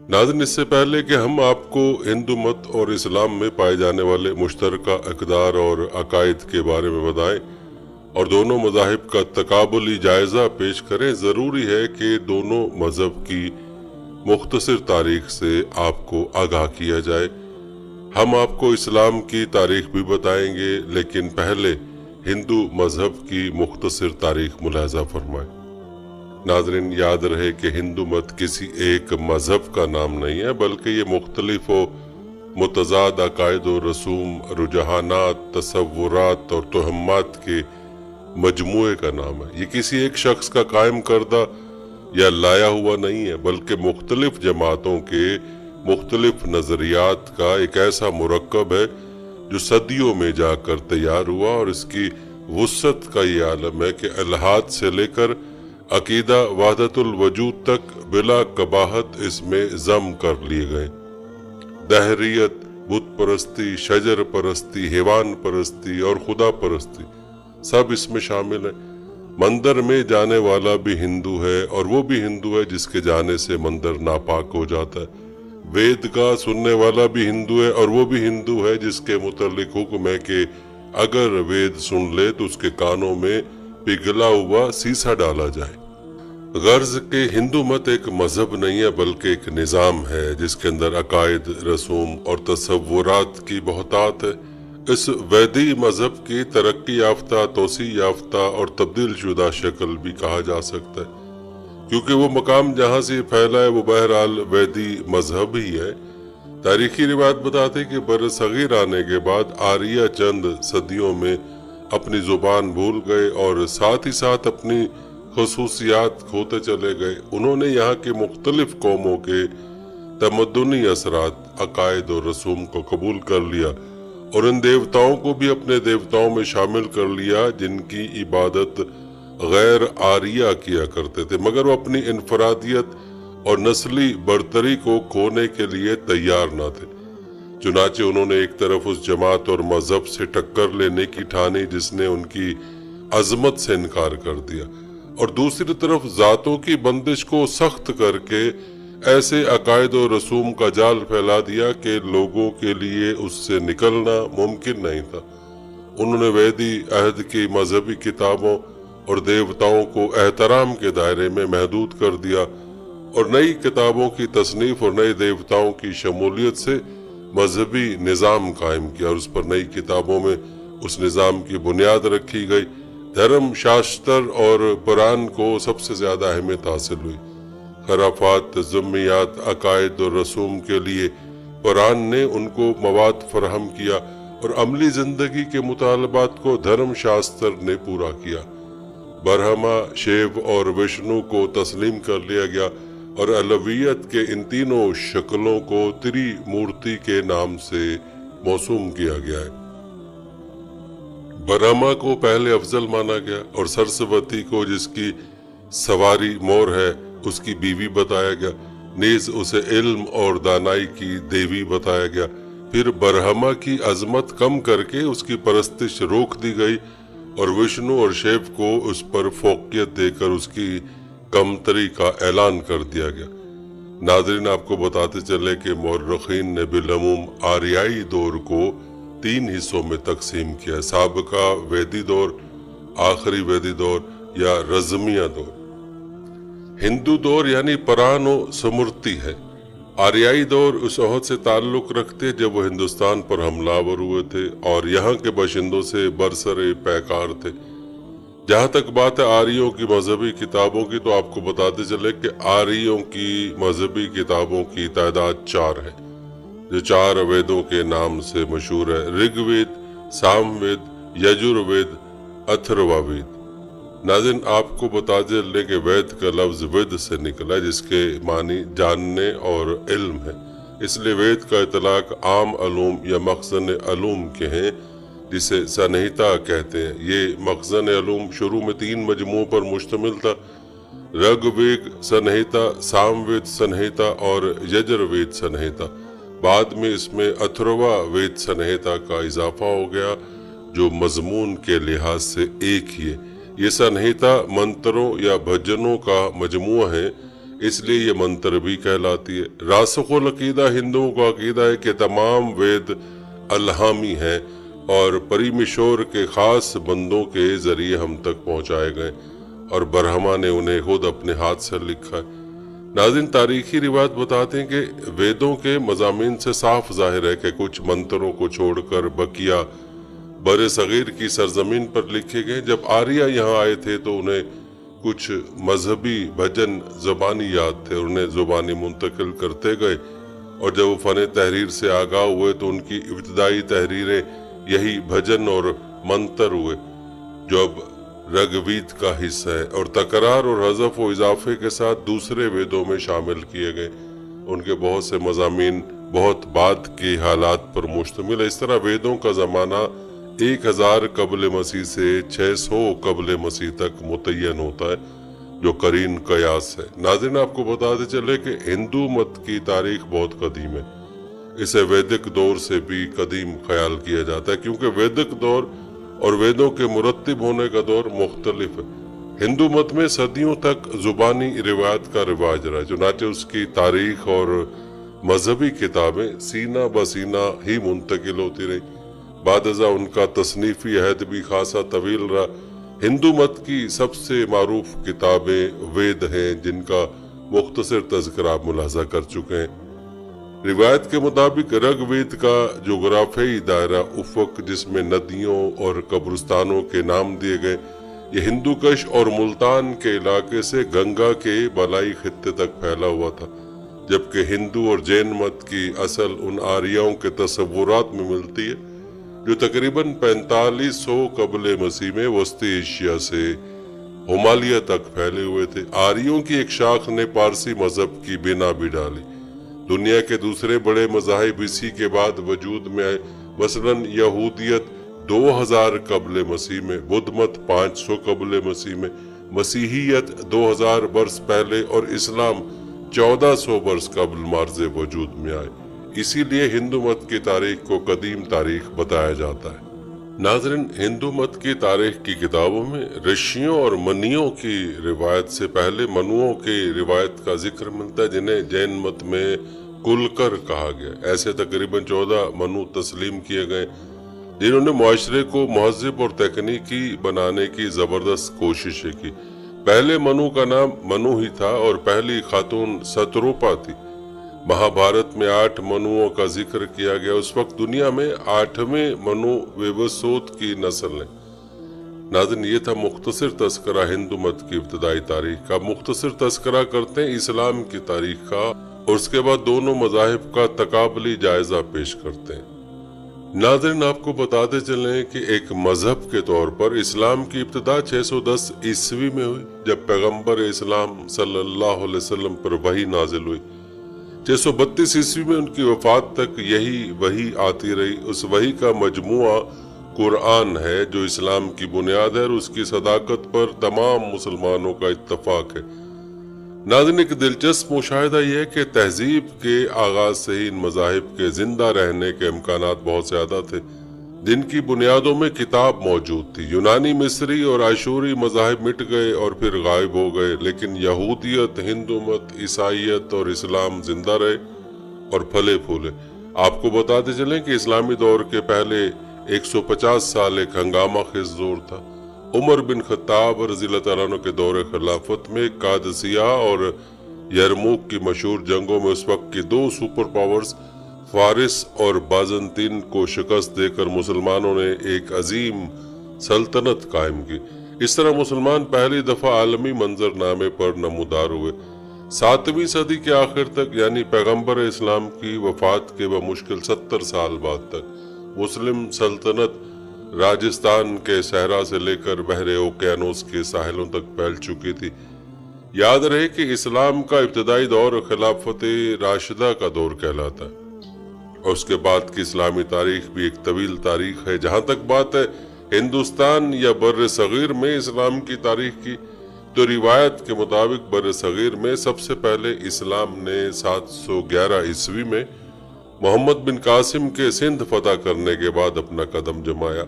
नाज़रीन, इससे पहले कि हम आपको हिंदू मत और इस्लाम में पाए जाने वाले मुश्तरका अक़दार और अकायद के बारे में बताएं और दोनों मज़ाहिब का तकाबुली जायज़ा पेश करें, ज़रूरी है कि दोनों मज़हब की मुख्तसर तारीख से आपको आगाह किया जाए। हम आपको इस्लाम की तारीख भी बताएंगे, लेकिन पहले हिंदू मज़हब की मुख्तसर तारीख मुलाहज़ा फरमाएं। नाज़रीन, याद रहे कि हिंदू मत किसी एक मज़हब का नाम नहीं है, बल्कि ये मुख्तलिफ व मुतज़ाद अकायद व रसूम, रुझानात, तसव्वुरात और तोहम्मात के मजमूए का नाम है। ये किसी एक शख्स का कायम करदा या लाया हुआ नहीं है, बल्कि मुख्तलिफ जमातों के मुख्तलिफ नज़रियात का एक ऐसा मुरक्कब है जो सदियों में जाकर तैयार हुआ, और इसकी वुसअत का ये आलम है कि इल्हाद से लेकर अकीदा वहदतुल वजूद तक बिला कबाहत इसमें जम कर लिए गए। दहरियत, बुत परस्ती, शजर परस्ती, हैवान परस्ती और खुदा परस्ती सब इसमें शामिल है। मंदिर में जाने वाला भी हिंदू है, और वो भी हिंदू है जिसके जाने से मंदिर नापाक हो जाता है। वेद का सुनने वाला भी हिंदू है, और वो भी हिंदू है जिसके मुतल्लिक हुक्म है कि अगर वेद सुन ले तो उसके कानों में पिघला हुआ सीसा डाला जाए। गर्ज के हिंदू मत एक मजहब नहीं है, बल्कि एक निज़ाम है जिसके अंदर अकायद, रसूम और तसव्वुरात की बहुतात है। इस वैदी मजहब की तरक्की याफ्ता, तोसी याफ्ता और तब्दील शुदा शक्ल भी कहा जा सकता है, क्योंकि वो मकाम जहाँ से फैला है वो बहरहाल वैदी मजहब ही है। तारीखी रिवायत बताते कि बरसगीर आने के बाद आर्य चंद सदियों में अपनी जुबान भूल गए और साथ ही साथ अपनी खसूसियात खोते चले गए। उन्होंने यहाँ के मुख्तलिफ कौमों के तमद्दुनी असरात, अकायद और रसूम को कबूल कर लिया, और इन देवताओं को भी अपने देवताओं में शामिल कर लिया जिनकी इबादत गैर आरिया किया करते थे, मगर वो अपनी इनफरादियत और नस्ली बरतरी को खोने के लिए तैयार न थे। चुनाचे उन्होंने एक तरफ उस जमात और मजहब से टक्कर लेने की ठानी जिसने उनकी अजमत से इनकार कर दिया, और दूसरी तरफ जातों की बंदिश को सख्त करके ऐसे अकायद और रसूम का जाल फैला दिया कि लोगों के लिए उससे निकलना मुमकिन नहीं था। उन्होंने वैदी अहद की मजहबी किताबों और देवताओं को एहतराम के दायरे में महदूद कर दिया, और नई किताबों की तसनीफ और नए देवताओं की शमूलियत से मजहबी निज़ाम कायम किया, और उस पर नई किताबों में उस निज़ाम की बुनियाद रखी गई। धर्म शास्त्र और कुरान को सबसे ज़्यादा अहमियत हासिल हुई। खराफात, ज़म्मियात, अकायद और रसूम के लिए कुरान ने उनको मवाद फराहम किया, और अमली ज़िंदगी के मुतालबात को धर्म शास्त्र ने पूरा किया। ब्रह्मा, शिव और विष्णु को तस्लीम कर लिया गया, और अलवियत के इन तीनों शक्लों को त्रिमूर्ति के नाम से मौसूम किया गया है। ब्रह्मा को पहले अफजल माना गया, और सरस्वती को, जिसकी सवारी मोर है, उसकी बीवी बताया गया। नीज उसे इल्म और दानाई की देवी बताया गया। फिर ब्रह्मा की अजमत कम करके उसकी परस्तिश रोक दी गई, और विष्णु और शिव को उस पर फोकियत देकर उसकी कमतरी का ऐलान कर दिया गया। नाज़रीन, आपको बताते चले कि मौर्रखीन ने बिलअमूम आर्याई दौर को 3 हिस्सों में तकसीम किया: साबिका वैदी दौर, आखिरी वैदी दौर या रज़मिया दौर। हिंदू दौर यानी परानो समृति है। आर्याई दौर उस अहद से ताल्लुक रखते जब वो हिंदुस्तान पर हमलावर हुए थे और यहाँ के बाशिंदों से बरसरे पैकार थे। जहाँ तक बात है आर्यों की मजहबी किताबों की, तो आपको बताते चले कि आर्यों की मजहबी किताबों की तादाद 4 है, जो 4 वेदों के नाम से मशहूर है: ऋग्वेद, सामवेद, यजुर्वेद, अथर्ववेद। नाज़रीन, आपको बताते चले कि वेद का लफ्ज विद से निकला, जिसके मानी जानने और इल्म है। इसलिए वेद का इतलाक आम अलूम या मखज़न अलूम के हैं, जिसे संहिता कहते हैं। ये मखज़न अलूम शुरू में 3 मजमुओं पर मुश्तमिल था: ऋग्वेद संहिता, सामवेद संहिता और यजुर्वेद संहिता। बाद में इसमें अथर्वा वेद संहिता का इजाफा हो गया, जो मजमून के लिहाज से एक ही है। ये संहिता मंत्रों या भजनों का मजमुआ है। اس لیے یہ منتر بھی کہلاتی ہے۔ راسخ العقیدہ ہندوؤں کا عقیدہ ہے کہ تمام وید الہامی ہیں اور پریمیشور کے خاص بندوں کے ذریعے ہم تک پہنچائے گئے اور برہما نے انہیں خود اپنے ہاتھ سے لکھا ہے۔ ناظرین، تاریخی روایت بتاتے ہیں کہ ویدوں کے مضامین سے صاف ظاہر ہے کہ کچھ منتروں کو چھوڑ کر بقیہ بر صغیر کی سرزمین پر لکھے گئے۔ جب آریہ یہاں آئے تھے تو انہیں کچھ مذہبی بھجن زبانی یاد تھے اور انہیں زبانی منتقل کرتے گئے، اور جب وہ فن تحریر سے آگاہ ہوئے تو ان کی ابتدائی تحریریں یہی بھجن اور منتر ہوئے جو اب رگ وید کا حصہ ہے، اور تکرار اور حذف و اضافے کے ساتھ دوسرے ویدوں میں شامل کیے گئے۔ ان کے بہت سے مضامین بہت بعد کے حالات پر مشتمل ہے۔ اس طرح ویدوں کا زمانہ 1000 قبل مسیح سے 600 قبل مسیح تک متعین ہوتا ہے، جو قرین قیاس ہے۔ ناظرین، آپ کو بتاتے چلے کہ ہندو مت کی تاریخ بہت قدیم ہے۔ اسے ویدک دور سے بھی قدیم خیال کیا جاتا ہے، کیونکہ ویدک دور اور ویدوں کے مرتب ہونے کا دور مختلف ہے۔ ہندو مت میں صدیوں تک زبانی روایت کا رواج رہا، چنانچہ اس کی تاریخ اور مذہبی کتابیں سینہ بسینہ ہی منتقل ہوتی رہی۔ بعد ازاں ان کا تصنیفی عہد بھی خاصا طویل رہا۔ ہندو مت کی سب سے معروف کتابیں وید ہیں، جن کا مختصر تذکرہ آپ ملاحظہ کر چکے ہیں۔ روایت کے مطابق رگ وید کا جغرافیائی دائرہ افق، جس میں ندیوں اور قبرستانوں کے نام دیے گئے، یہ ہندو کش اور ملتان کے علاقے سے گنگا کے بالائی خطے تک پھیلا ہوا تھا، جبکہ ہندو اور جین مت کی اصل ان آریاؤں کے تصورات میں ملتی ہے جو تقریباً 4500 قبل مسیح میں وسطی ایشیا سے ہمالیہ تک پھیلے ہوئے تھے۔ آریوں کی ایک شاخ نے پارسی مذہب کی بنا بھی ڈالی۔ دنیا کے دوسرے بڑے مذاہب اسی کے بعد وجود میں آئے، مثلاً یہودیت 2000 قبل مسیح میں، بدھ مت 500 قبل مسیح میں، مسیحیت 2000 برس پہلے اور اسلام 1400 برس قبل مارز وجود میں آئے۔ اسی لیے ہندو مت کی تاریخ کو قدیم تاریخ بتایا جاتا ہے۔ ناظرین، ہندو مت کی تاریخ کی کتابوں میں رشیوں اور منیوں کی روایت سے پہلے منوؤں کی روایت کا ذکر ملتا ہے، جنہیں جین مت میں کلکر کہا گیا۔ ایسے تقریباً 14 منو تسلیم کیے گئے جنہوں نے معاشرے کو مہذب اور تکنیکی بنانے کی زبردست کوششیں کی۔ پہلے منو کا نام منو ہی تھا اور پہلی خاتون ستروپا تھی۔ مہابھارت میں 8 منوؤں کا ذکر کیا گیا۔ اس وقت دنیا میں 8ویں منو ویوسوت کی نسل ہے۔ ناظرین، یہ تھا مختصر تذکرہ ہندو مت کی ابتدائی تاریخ کا۔ مختصر تذکرہ کرتے ہیں اسلام کی تاریخ کا، اور اس کے بعد دونوں مذاہب کا تقابلی جائزہ پیش کرتے ہیں۔ ناظرین، آپ کو بتاتے چلیں کہ ایک مذہب کے طور پر اسلام کی ابتدا 610 عیسوی میں ہوئی، جب پیغمبر اسلام صلی اللہ علیہ وسلم پر وحی نازل ہوئی۔ 632 عیسوی میں ان کی وفات تک یہی وحی آتی رہی۔ اس وحی کا مجموعہ قرآن ہے جو اسلام کی بنیاد ہے، اور اس کی صداقت پر تمام مسلمانوں کا اتفاق ہے۔ ناظرین، ایک دلچسپ مشاہدہ یہ ہے کہ تہذیب کے آغاز سے ہی ان مذاہب کے زندہ رہنے کے امکانات بہت زیادہ تھے، جن کی بنیادوں میں کتاب موجود تھی۔ یونانی، مصری اور آشوری مذاہب مٹ گئے اور پھر غائب ہو گئے، لیکن یہودیت، ہندو مت، عیسائیت اور اسلام زندہ رہے اور پھلے پھولے۔ آپ کو بتاتے چلیں کہ اسلامی دور کے پہلے 150 سال ایک ہنگامہ خیز دور تھا۔ عمر بن خطاب رضی اللہ تعالیٰ عنہ کے دور خلافت میں قادسیہ اور یرموک کی مشہور جنگوں میں اس وقت کی 2 سپر پاورز فارس اور بازنطین کو شکست دے کر مسلمانوں نے ایک عظیم سلطنت قائم کی۔ اس طرح مسلمان پہلی دفعہ عالمی منظر نامے پر نمودار ہوئے۔ 7ویں صدی کے آخر تک، یعنی پیغمبر اسلام کی وفات کے بمشکل 70 سال بعد تک، مسلم سلطنت راجستھان کے صحرا سے لے کر بحر اوقیانوس کے ساحلوں تک پھیل چکی تھی۔ یاد رہے کہ اسلام کا ابتدائی دور خلافت راشدہ کا دور کہلاتا ہے، اور اس کے بعد کی اسلامی تاریخ بھی ایک طویل تاریخ ہے۔ جہاں تک بات ہے ہندوستان یا بر صغیر میں اسلام کی تاریخ کی، تو روایت کے مطابق بر صغیر میں سب سے پہلے اسلام نے 711 عیسوی میں محمد بن قاسم کے سندھ فتح کرنے کے بعد اپنا قدم جمایا۔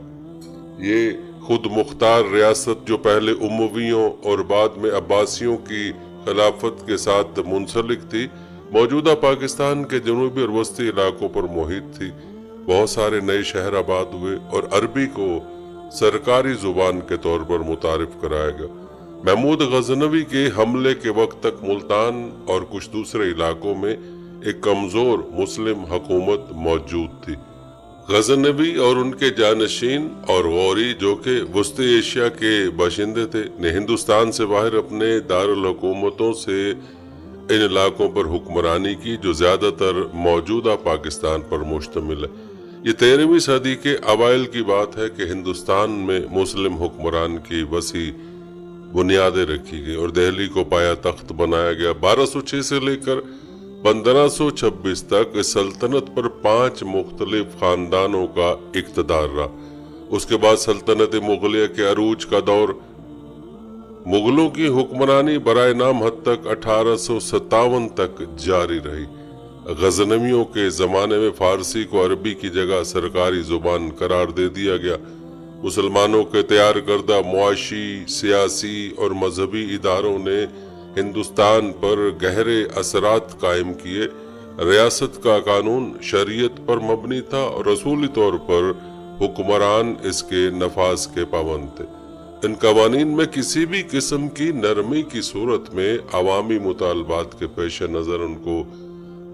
یہ خود مختار ریاست جو پہلے امویوں اور بعد میں عباسیوں کی خلافت کے ساتھ منسلک تھی، موجودہ پاکستان کے جنوبی اور وسطی علاقوں پر محیط تھی۔ بہت سارے نئے شہر آباد ہوئے اور عربی کو سرکاری زبان کے طور پر متعارف کرایا گیا۔ محمود غزنوی کے حملے کے وقت تک ملتان اور کچھ دوسرے علاقوں میں ایک کمزور مسلم حکومت موجود تھی۔ غزنوی اور ان کے جانشین اور غوری جو کہ وسطی ایشیا کے باشندے تھے نے ہندوستان سے باہر اپنے دارالحکومتوں سے ان علاقوں پر حکمرانی کی جو زیادہ تر موجودہ پاکستان پر مشتمل ہے۔ یہ 13ویں صدی کے اوائل کی بات ہے کہ ہندوستان میں مسلم حکمران کی وسیع بنیادیں رکھی گئی اور دہلی کو پایا تخت بنایا گیا۔ 1206 سے لے کر 1526 تک اس سلطنت پر 5 مختلف خاندانوں کا اقتدار رہا۔ اس کے بعد سلطنت مغلیہ کے عروج کا دور، مغلوں کی حکمرانی برائے نام حد تک 1857 تک جاری رہی۔ غزنویوں کے زمانے میں فارسی کو عربی کی جگہ سرکاری زبان قرار دے دیا گیا۔ مسلمانوں کے تیار کردہ معاشی، سیاسی اور مذہبی اداروں نے ہندوستان پر گہرے اثرات قائم کیے۔ ریاست کا قانون شریعت پر مبنی تھا اور رسولی طور پر حکمران اس کے نفاذ کے پابند تھے۔ ان قوانین میں کسی بھی قسم کی نرمی کی صورت میں عوامی مطالبات کے پیش نظر ان کو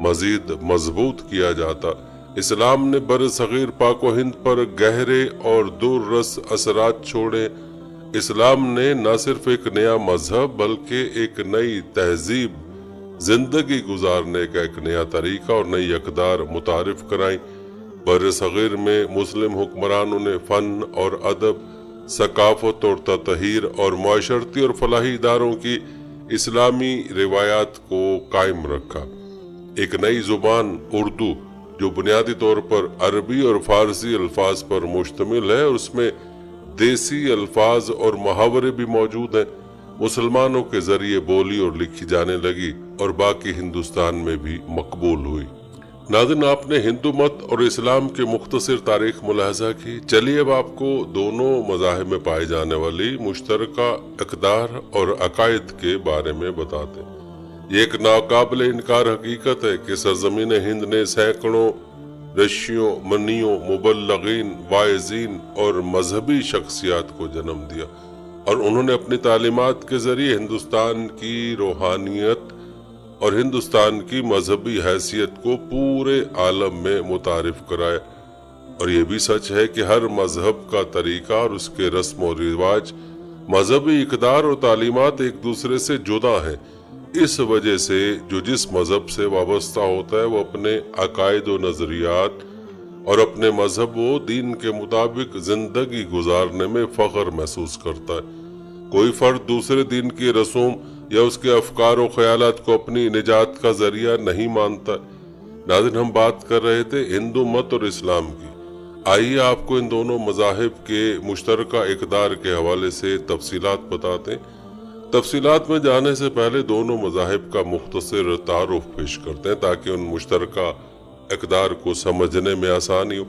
مزید مضبوط کیا جاتا۔ اسلام نے بر صغیر پاک و ہند پر گہرے اور دور رس اثرات چھوڑے۔ اسلام نے نہ صرف ایک نیا مذہب بلکہ ایک نئی تہذیب، زندگی گزارنے کا ایک نیا طریقہ اور نئی اقدار متعارف کرائی۔ بر صغیر میں مسلم حکمرانوں نے فن اور ادب، ثقافت اور تطہیر اور معاشرتی اور فلاحی اداروں کی اسلامی روایات کو قائم رکھا۔ ایک نئی زبان اردو جو بنیادی طور پر عربی اور فارسی الفاظ پر مشتمل ہے اور اس میں دیسی الفاظ اور محاورے بھی موجود ہیں، مسلمانوں کے ذریعے بولی اور لکھی جانے لگی اور باقی ہندوستان میں بھی مقبول ہوئی۔ ناظرین، آپ نے ہندو مت اور اسلام کے مختصر تاریخ ملاحظہ کی۔ چلیے اب آپ کو دونوں مذاہب میں پائے جانے والی مشترکہ اقدار اور عقائد کے بارے میں بتاتے ہیں۔ یہ ایک ناقابل انکار حقیقت ہے کہ سرزمین ہند نے سینکڑوں رشیوں، منیوں، مبلغین، واعظین اور مذہبی شخصیات کو جنم دیا اور انہوں نے اپنی تعلیمات کے ذریعے ہندوستان کی روحانیت اور ہندوستان کی مذہبی حیثیت کو پورے عالم میں متعارف کرایا۔ اور یہ بھی سچ ہے کہ ہر مذہب کا طریقہ اور اس کے رسم و رواج، مذہبی اقدار اور تعلیمات ایک دوسرے سے جدا ہیں۔ اس وجہ سے جو جس مذہب سے وابستہ ہوتا ہے وہ اپنے عقائد و نظریات اور اپنے مذہب و دین کے مطابق زندگی گزارنے میں فخر محسوس کرتا ہے۔ کوئی فرد دوسرے دین کی رسوم یا اس کے افکار و خیالات کو اپنی نجات کا ذریعہ نہیں مانتا۔ ناظرین، ہم بات کر رہے تھے ہندو مت اور اسلام کی۔ آئیے آپ کو ان دونوں مذاہب کے مشترکہ اقدار کے حوالے سے تفصیلات بتاتے ہیں۔ تفصیلات میں جانے سے پہلے دونوں مذاہب کا مختصر تعارف پیش کرتے ہیں تاکہ ان مشترکہ اقدار کو سمجھنے میں آسانی ہو۔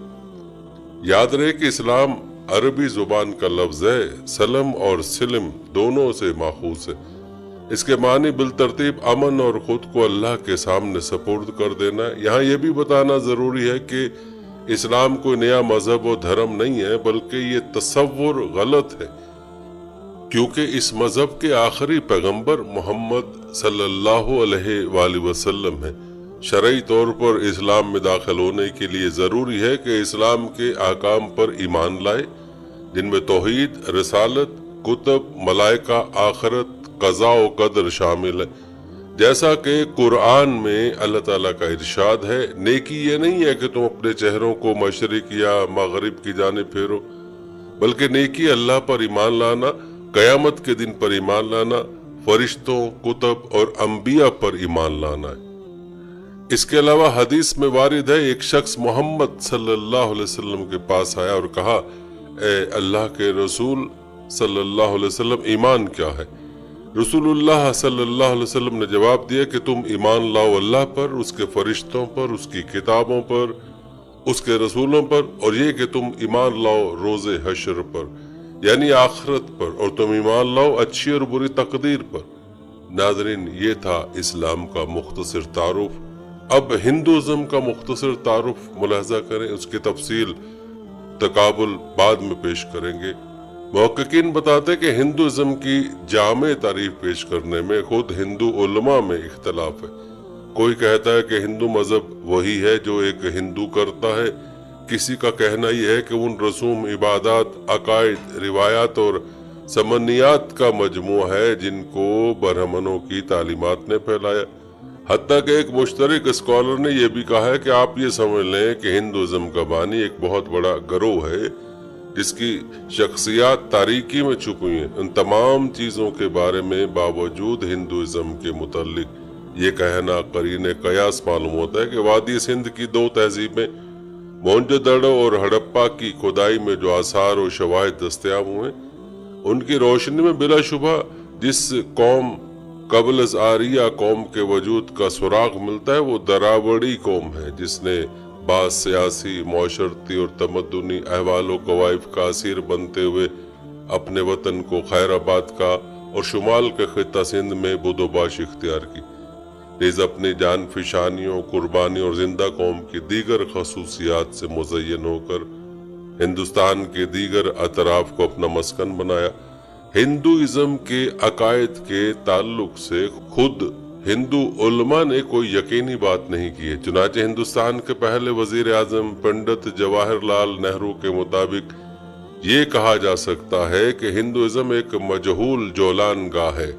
یاد رہے کہ اسلام عربی زبان کا لفظ ہے، سلم اور سلم دونوں سے ماخوذ ہے۔ اس کے معنی بالترتیب امن اور خود کو اللہ کے سامنے سپرد کر دینا ہے۔ یہاں یہ بھی بتانا ضروری ہے کہ اسلام کوئی نیا مذہب و دھرم نہیں ہے، بلکہ یہ تصور غلط ہے، کیونکہ اس مذہب کے آخری پیغمبر محمد صلی اللہ علیہ وآلہ وسلم ہیں۔ شرعی طور پر اسلام میں داخل ہونے کے لیے ضروری ہے کہ اسلام کے احکام پر ایمان لائے، جن میں توحید، رسالت، کتب، ملائکہ، آخرت، قضاء و قدر شامل ہے۔ جیسا کہ قرآن میں اللہ تعالیٰ کا ارشاد ہے، نیکی یہ نہیں ہے کہ تم اپنے چہروں کو مشرق یا مغرب کی جانب پھیرو، بلکہ نیکی اللہ پر ایمان لانا، قیامت کے دن پر ایمان لانا، فرشتوں، کتب اور انبیاء پر ایمان لانا ہے۔ اس کے علاوہ حدیث میں وارد ہے، ایک شخص محمد صلی اللہ علیہ وسلم کے پاس آیا اور کہا، اے اللہ کے رسول صلی اللہ علیہ وسلم، ایمان کیا ہے؟ رسول اللہ صلی اللہ علیہ وسلم نے جواب دیا کہ تم ایمان لاؤ اللہ پر، اس کے فرشتوں پر، اس کی کتابوں پر، اس کے رسولوں پر، اور یہ کہ تم ایمان لاؤ روز حشر پر، یعنی آخرت پر، اور تم ایمان لاؤ اچھی اور بری تقدیر پر۔ नाज़रीन, ये था इस्लाम का मुख्तसर तारुफ। अब हिंदुज़म का मुख्तसर तारुफ मुलाहजा करें, उसकी तफसील तकाबुल बाद में पेश करेंगे। मुहक्किकीन बताते कि हिंदुज़म की जामे तारीफ पेश करने में खुद हिंदू उलमा में इख्तलाफ है। कोई कहता है कि हिंदू मजहब वही है जो एक हिंदू करता है, किसी का कहना यह है कि उन रसूम, इबादत, अकायद, रिवायात और समनियात का मजमू है जिनको बरहमनों की तालीमात ने फैलाया। हत्ता कि एक मुश्तरक स्कॉलर ने यह भी कहा है कि आप ये समझ लें कि हिंदुज़म का बानी एक बहुत बड़ा गिरोह है जिसकी शख्सियात तारीकी में छुपी हैं। उन तमाम चीज़ों के बारे में बावजूद हिंदुज़म के मुतल्लिक ये कहना करीने कयास मालूम होता है कि वादी सिंध की दो तहजीबें मोहनजोदड़ो और हड़प्पा की खुदाई में जो आसार और शवाहिद दस्तयाब हुए, उनकी रोशनी में बिलाशुबा जिस कौम कबल आरिया कौम के वजूद का सुराग मिलता है वो दरावड़ी कौम है, जिसने बास सियासी, मौशरती और तमद्दुनी अहवाल कवाइफ का असीर बनते हुए अपने वतन को खैराबाद का और शुमाल के खिता सिंध में बुदोबाश इख्तियार की। नीज अपनी जान फिशानियों, कुर्बानी और जिंदा कौम की दीगर खसूसियात से मुज़य्यन होकर हिंदुस्तान के दीगर अतराफ को अपना मस्कन बनाया। हिंदुइज्म के अकायद के ताल्लुक से खुद हिंदू उलमा ने कोई यकीनी बात नहीं की है। चुनाचे हिंदुस्तान के पहले वजीर आजम पंडित जवाहरलाल नेहरू के मुताबिक ये कहा जा सकता है कि हिंदुइज्म एक मजहूल जोलान गाह है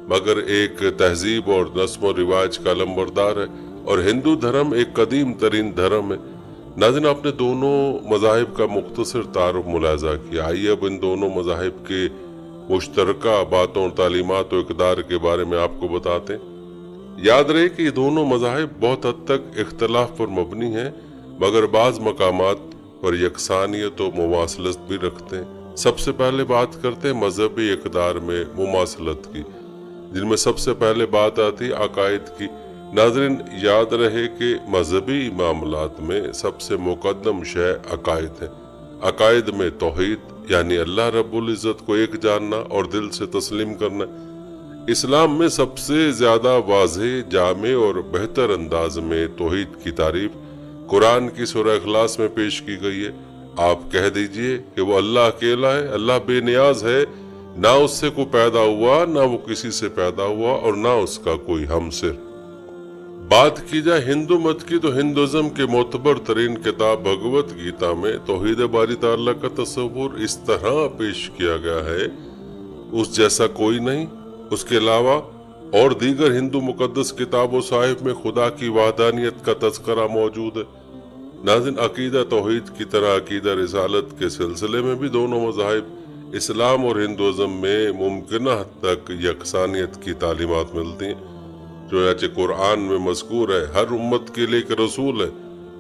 मगर एक तहजीब और नस्म और रिवाज का लंबरदार है, और हिंदू धर्म एक कदीम तरीन धर्म है। नाज़रीन, आपने दोनों मज़ाहिब का मुख्तसर तारुफ मुलाजा किया। आइए अब इन दोनों मज़ाहिब के मुश्तरका बातों, तालीमात और इक़दार के बारे में आपको बताते हैं। याद रहे कि ये दोनों मज़ाहिब बहुत हद तक इख्तलाफ पर मबनी हैं मगर बाज़ मकामात पर यकसानियत और मुमासलत भी रखते हैं। सबसे पहले बात करते हैं मजहबी इक़दार में मुमासलत की, जिनमें सबसे पहले बात आती है अकायद की। नाज़रीन, याद रहे कि मजहबी मामलात में सबसे मुकद्दम शय अकायद है। अकायद में तौहीद यानी अल्लाह रब्बुल इज़्ज़त को एक जानना और दिल से तस्लीम करना। इस्लाम में सबसे ज्यादा वाज़ेह, जामे और बेहतर अंदाज में तौहीद की तारीफ कुरान की सूरह इखलास में पेश की गई है। आप कह दीजिए कि वो अल्लाह अकेला है, अल्लाह बेनियाज है, ना उससे कोई पैदा हुआ, ना वो किसी से पैदा हुआ और ना उसका कोई हमसिर। बात की जाए हिंदू मत की तो हिंदुज़म के मोतबर तरीन किताब भगवत गीता में तौहीद बारी ताला का तस्वुर इस तरह पेश किया गया है, उस जैसा कोई नहीं। उसके अलावा और दीगर हिंदू मुकद्दस किताबों साहिब में खुदा की वाहदानियत का तज़किरा मौजूद है। नाज़रीन, अकीदा तौहीद की तरह अकीदा रिसालत के सिलसिले में भी दोनों मज़ाहिब इस्लाम और हिंदुज़म में मुमकिन हद तक यकसानियत की तालीमात मिलती हैं। चुनांचे कुरान में मज़कूर है हर उम्मत के लिए एक रसूल है,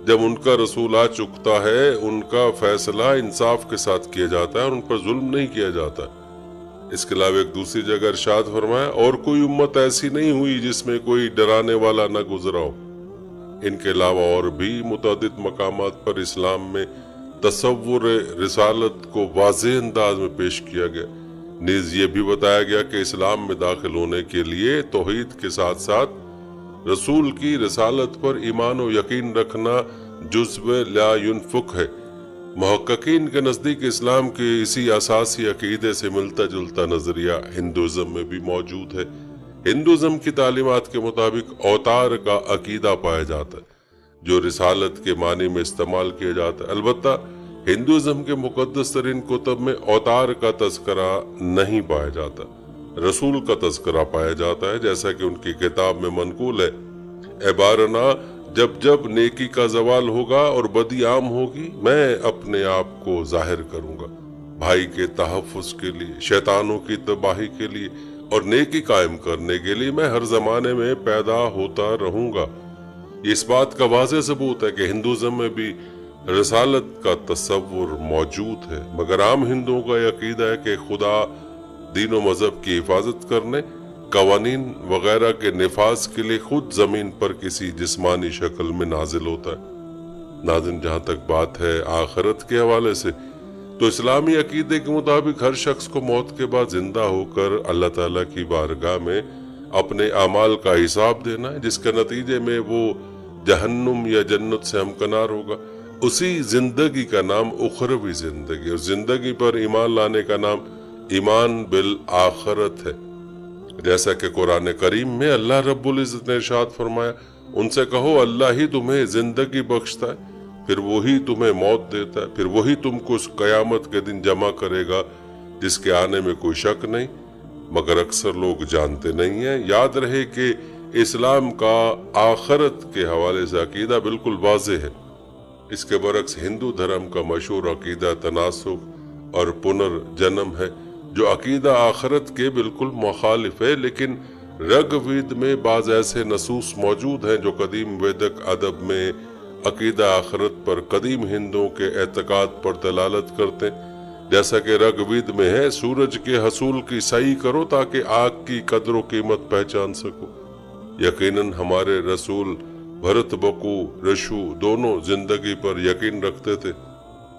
जब उनका रसूल आ चुकता है उनका फैसला इंसाफ के साथ किया जाता है और उन पर जुल्म नहीं किया जाता। इसके अलावा एक दूसरी जगह इरशाद फरमाया, और कोई उम्मत ऐसी नहीं हुई जिसमें कोई डराने वाला न गुजरा हो। इनके अलावा और भी मुतअद्दिद मकामात पर इस्लाम में तसव्वुर रिसालत को वाज़ेह अंदाज में पेश किया गया। नीज ये भी बताया गया कि इस्लाम में दाखिल होने के लिए तौहीद के साथ साथ रसूल की रिसालत पर ईमान और यकीन रखना जुज़्व ला युनफुक है। मुहक्किकीन के नज़दीक इस्लाम के इसी असासी अकीदे से मिलता जुलता नजरिया हिंदुज़म में भी मौजूद है। हिंदुज़म की तालीमात के मुताबिक अवतार का अकीदा पाया जाता है जो रिसालत के मानी में इस्तेमाल किया जाता है। अलबत्ता हिंदुज़म के मुकद्दस तरीन कुतब में अवतार का तज़किरा नहीं पाया जाता, रसूल का तज़किरा पाया जाता है, जैसा कि उनकी किताब में मनकूल है। एबारना जब जब नेकी का जवाल होगा और बदी आम होगी, मैं अपने आप को जाहिर करूंगा भाई के तहफ़्फ़ुज़ के लिए, शैतानों की तबाही के लिए और नेकी कायम करने के लिए मैं हर जमाने में पैदा होता रहूंगा। इस बात का वाज़ेह सबूत है कि हिंदुज़म में भी रिसालत का तस्वुर मौजूद है, मगर आम हिंदुओं का यह अकीदा है कि खुदा दीन व मजहब की हिफाजत करने, कवानीन वगैरह के निफाज के लिए खुद जमीन पर किसी जिस्मानी शक्ल में नाजिल होता है। नाज़रीन, जहाँ तक बात है आखिरत के हवाले से, तो इस्लामी अकीदे के मुताबिक हर शख्स को मौत के बाद जिंदा होकर अल्लाह ताला की बारगाह में اپنے اعمال کا حساب دینا ہے، جس کے نتیجے میں وہ جہنم یا جنت سے ہمکنار ہوگا۔ اسی زندگی کا نام اخروی زندگی، اور زندگی پر ایمان لانے کا نام ایمان بالآخرت ہے۔ جیسا کہ قرآن کریم میں اللہ رب العزت نے ارشاد فرمایا، ان سے کہو اللہ ہی تمہیں زندگی بخشتا ہے، پھر وہی تمہیں موت دیتا ہے، پھر وہی تم کو اس قیامت کے دن جمع کرے گا جس کے آنے میں کوئی شک نہیں، مگر اکثر لوگ جانتے نہیں ہیں۔ یاد رہے کہ اسلام کا آخرت کے حوالے سے عقیدہ بالکل واضح ہے۔ اس کے برعکس ہندو دھرم کا مشہور عقیدہ تناسخ اور پنرجنم ہے، جو عقیدہ آخرت کے بالکل مخالف ہے، لیکن رگ وید میں بعض ایسے نصوص موجود ہیں جو قدیم ویدک ادب میں عقیدہ آخرت پر قدیم ہندوؤں کے اعتقاد پر دلالت کرتے ہیں۔ جیسا کہ رگ وید میں ہے، سورج کے حصول کی صحیح کرو تاکہ آگ کی قدر و قیمت پہچان سکو۔ یقیناً ہمارے رسول بھرت بکو رشو دونوں زندگی پر یقین رکھتے تھے۔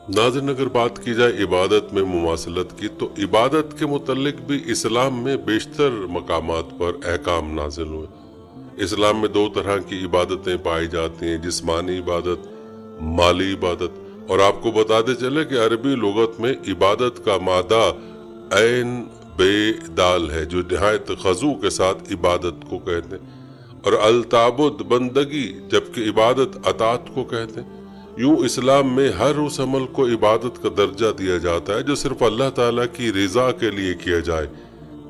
ناظرین، اگر بات کی جائے عبادت میں مماثلت کی، تو عبادت کے متعلق بھی اسلام میں بیشتر مقامات پر احکام نازل ہوئے۔ اسلام میں دو طرح کی عبادتیں پائی جاتی ہیں، جسمانی عبادت، مالی عبادت۔ اور آپ کو بتاتے چلے کہ عربی لغت میں عبادت کا مادہ عین بے دال ہے، جو نہایت خضوع کے ساتھ عبادت کو کہتے ہیں، اور التعبد بندگی، جبکہ عبادت اطاعت کو کہتے ہیں۔ یوں اسلام میں ہر اس عمل کو عبادت کا درجہ دیا جاتا ہے جو صرف اللہ تعالیٰ کی رضا کے لیے کیا جائے،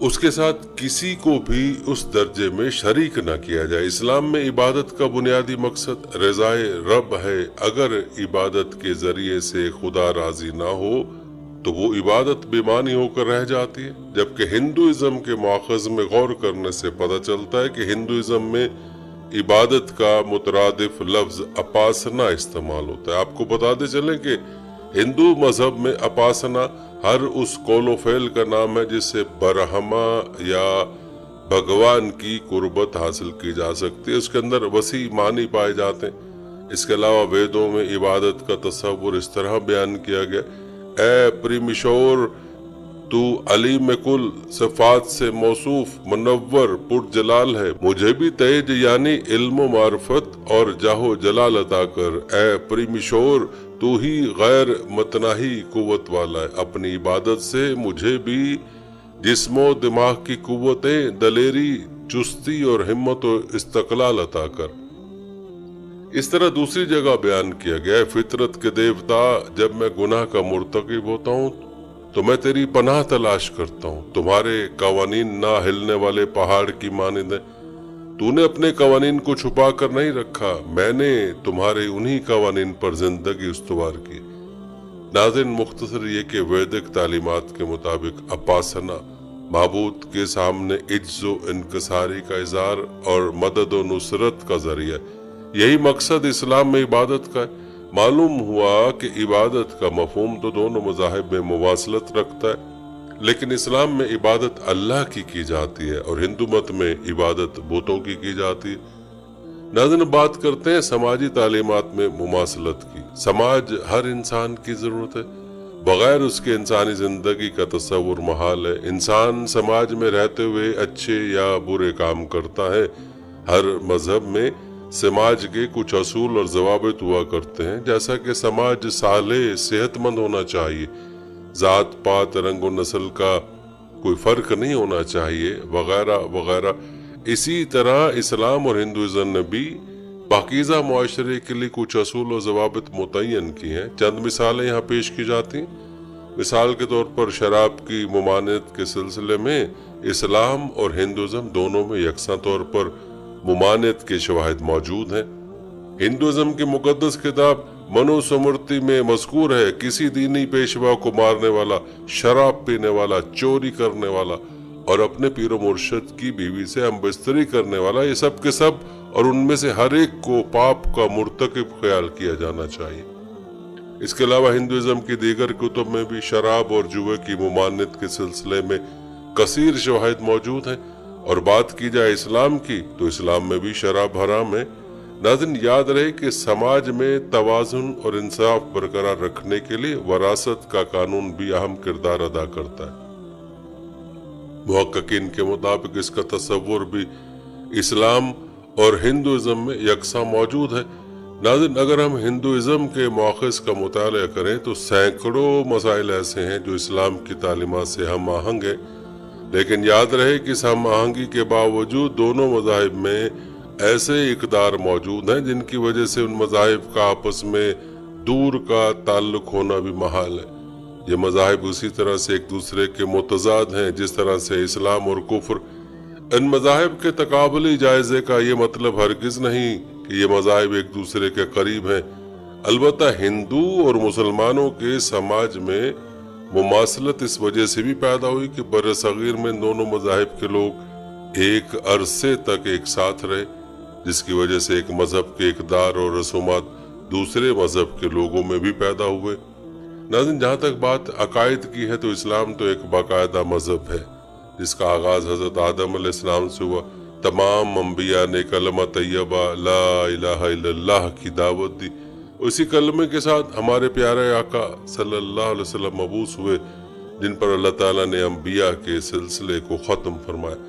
اس کے ساتھ کسی کو بھی اس درجے میں شریک نہ کیا جائے۔ اسلام میں عبادت کا بنیادی مقصد رضائے رب ہے۔ اگر عبادت کے ذریعے سے خدا راضی نہ ہو تو وہ عبادت بے معنی ہو کر رہ جاتی ہے، جبکہ ہندوازم کے ماخذ میں غور کرنے سے پتہ چلتا ہے کہ ہندوازم میں عبادت کا مترادف لفظ اپاسنا استعمال ہوتا ہے۔ آپ کو بتاتے چلیں کہ ہندو مذہب میں اپاسنا ہر اس قول و فعل کا نام ہے جس سے برہما یا بھگوان کی قربت حاصل کی جا سکتی ہے۔ اس کے اندر وسیع معنی پائے جاتے ہیں۔ اس کے علاوہ ویدوں میں عبادت کا تصور اس طرح بیان کیا گیا، اے پریمیشور، تو علیم کل صفات سے موصوف منور پرجلال ہے، مجھے بھی تیج یعنی علم و معرفت اور جاہ و جلال عطا کر۔ اے پریمیشور، تو ہی غیر متناہی قوت والا ہے، اپنی عبادت سے مجھے بھی جسم و دماغ کی قوتیں، دلیری، چستی اور ہمت و استقلال عطا کر۔ اس طرح دوسری جگہ بیان کیا گیا ہے، فطرت کے دیوتا، جب میں گناہ کا مرتکب ہوتا ہوں تو میں تیری پناہ تلاش کرتا ہوں، تمہارے قوانین نہ ہلنے والے پہاڑ کی مانند ہیں، تو نے اپنے قوانین کو چھپا کر نہیں رکھا، میں نے تمہارے انہی قوانین پر زندگی استوار کی۔ ناظرین، مختصر یہ کہ ویدک تعلیمات کے مطابق اپاسنا معبود کے سامنے عجز و انکساری کا اظہار اور مدد و نصرت کا ذریعہ، یہی مقصد اسلام میں عبادت کا ہے۔ معلوم ہوا کہ عبادت کا مفہوم تو دونوں مذاہب میں مواصلت رکھتا ہے، لیکن اسلام میں عبادت اللہ کی جاتی ہے اور ہندو مت میں عبادت بتوں کی جاتی ہے۔ ناظرین، بات کرتے ہیں سماجی تعلیمات میں مماثلت کی۔ سماج ہر انسان کی ضرورت ہے، بغیر اس کے انسانی زندگی کا تصور محال ہے۔ انسان سماج میں رہتے ہوئے اچھے یا برے کام کرتا ہے۔ ہر مذہب میں سماج کے کچھ اصول اور ضوابط ہوا کرتے ہیں، جیسا کہ سماج صالح، صحت مند ہونا چاہیے، ذات پات، رنگ و نسل کا کوئی فرق نہیں ہونا چاہیے، وغیرہ وغیرہ۔ اسی طرح اسلام اور ہندوازم نے بھی پاکیزہ معاشرے کے لیے کچھ اصول و ضوابط متعین کی ہیں۔ چند مثالیں یہاں پیش کی جاتی ہیں۔ مثال کے طور پر شراب کی ممانعت کے سلسلے میں اسلام اور ہندوازم دونوں میں یکساں طور پر ممانعت کے شواہد موجود ہیں۔ ہندوازم کی مقدس کتاب منو سمرتی میں مذکور ہے، کسی دینی پیشوا کو مارنے والا، شراب پینے والا، چوری کرنے والا اور اپنے پیر و مرشد کی بیوی سے ہم بستری کرنے والا، یہ سب کے سب اور ان میں سے ہر ایک کو پاپ کا مرتکب خیال کیا جانا چاہیے۔ اس کے علاوہ ہندوازم کی دیگر کتب میں بھی شراب اور جوئے کی ممانعت کے سلسلے میں کثیر شواہد موجود ہیں، اور بات کی جائے اسلام کی تو اسلام میں بھی شراب حرام ہے۔ ناظرین، یاد رہے کہ سماج میں توازن اور انصاف برقرار رکھنے کے لیے وراثت کا قانون بھی اہم کردار ادا کرتا ہے۔ मुहक्किकीन के मुताबिक इसका तस्वुर भी इस्लाम और हिंदुज़म में यकसा मौजूद है। नाज़रीन, अगर हम हिंदुज़म के मौक़िफ़ का मुताला करें तो सैकड़ों मसाइल ऐसे हैं जो इस्लाम की तालीमात से हम आहंग हैं, लेकिन याद रहे कि इस हम आहंगी के बावजूद दोनों मज़ाहिब में ऐसे इक़दार मौजूद हैं जिनकी वजह से उन मज़ाहिब का आपस में दूर का ताल्लुक़ होना भी महाल है। ये मज़ाहिब उसी तरह से एक दूसरे के मुतज़ाद हैं जिस तरह से इस्लाम और कुफ्र। इन मज़ाहिब के तकाबुली जायज़े का ये मतलब हरगिज़ नहीं कि ये मज़ाहिब एक दूसरे के करीब हैं। अलबत्ता हिंदू और मुसलमानों के समाज में मुमासलत इस वजह से भी पैदा हुई कि बर्र-ए-सग़ीर में दोनों मज़ाहिब के लोग एक अरसे तक एक साथ रहे, जिसकी वजह से एक मज़हब के इक़दार और रसूमात दूसरे मज़हब के लोगों में भी पैदा हुए। नाज़रीन, जहाँ तक बात अकायद की है तो इस्लाम तो एक बाकायदा मज़हब है जिसका आगाज़ हज़रत आदम अलैहिस्सलाम से हुआ। तमाम अंबिया ने कलमा तैयबा ला इलाहा इल्लल्लाह की दावत दी। उसी कलमे के साथ हमारे प्यारे आका सल्लल्लाहु अलैहि वसल्लम मबूस हुए, जिन पर अल्लाह ताला ने अंबिया के सिलसिले को ख़त्म फरमाया।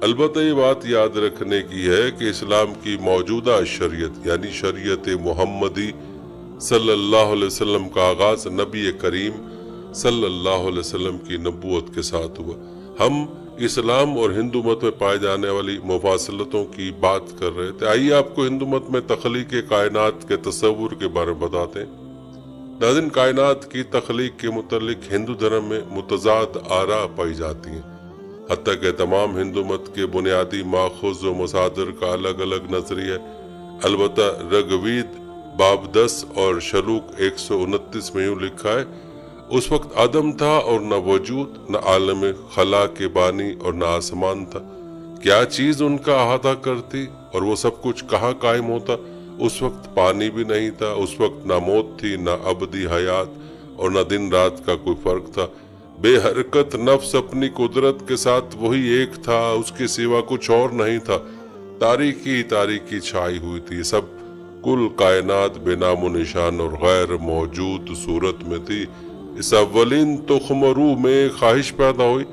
अलबत्ता ये बात याद रखने की है कि इस्लाम की मौजूदा शरीयत यानी शरीयत मुहम्मदी सल्लल्लाहु अलैहि वसल्लम का आगाज़ नबी करीम सल्लल्लाहु अलैहि वसल्लम की नबूवत के साथ हुआ। हम इस्लाम और हिंदू मत में पाए जाने वाली मुफासलतों की बात कर रहे थे। आइए आपको हिंदू मत में तख्लीक कायनात के तस्वुर के बारे में बताते हैं। नाज़रीन, कायनात की तख्लीक के मुतल्लिक हिंदू धर्म में मुतज़ाद आरा पाई जाती हैं। हत्ता के तमाम हिंदू मत के बुनियादी माखूज़ व मसादिर का अलग अलग नजरिया है। अलबत्ता ऋग्वेद बाब 10 और शलूक 129 में यूँ लिखा है, उस वक्त आदम था और न वजूद न आलम खला के बानी और न आसमान था। क्या चीज़ उनका अहाता करती और वो सब कुछ कहाँ कायम होता। उस वक्त पानी भी नहीं था, उस वक्त ना मौत थी ना अबदी हयात और न दिन रात का कोई फर्क था। बेहरकत नफ्स अपनी कुदरत के साथ वही एक था, उसके सिवा कुछ और नहीं था। तारीकी तारीकी छाई हुई थी, सब कुल कायनात बेनामो निशान और गैर मौजूद सूरत में थी। इस अव्वलीन तुख्म-रू में ख्वाहिश पैदा हुई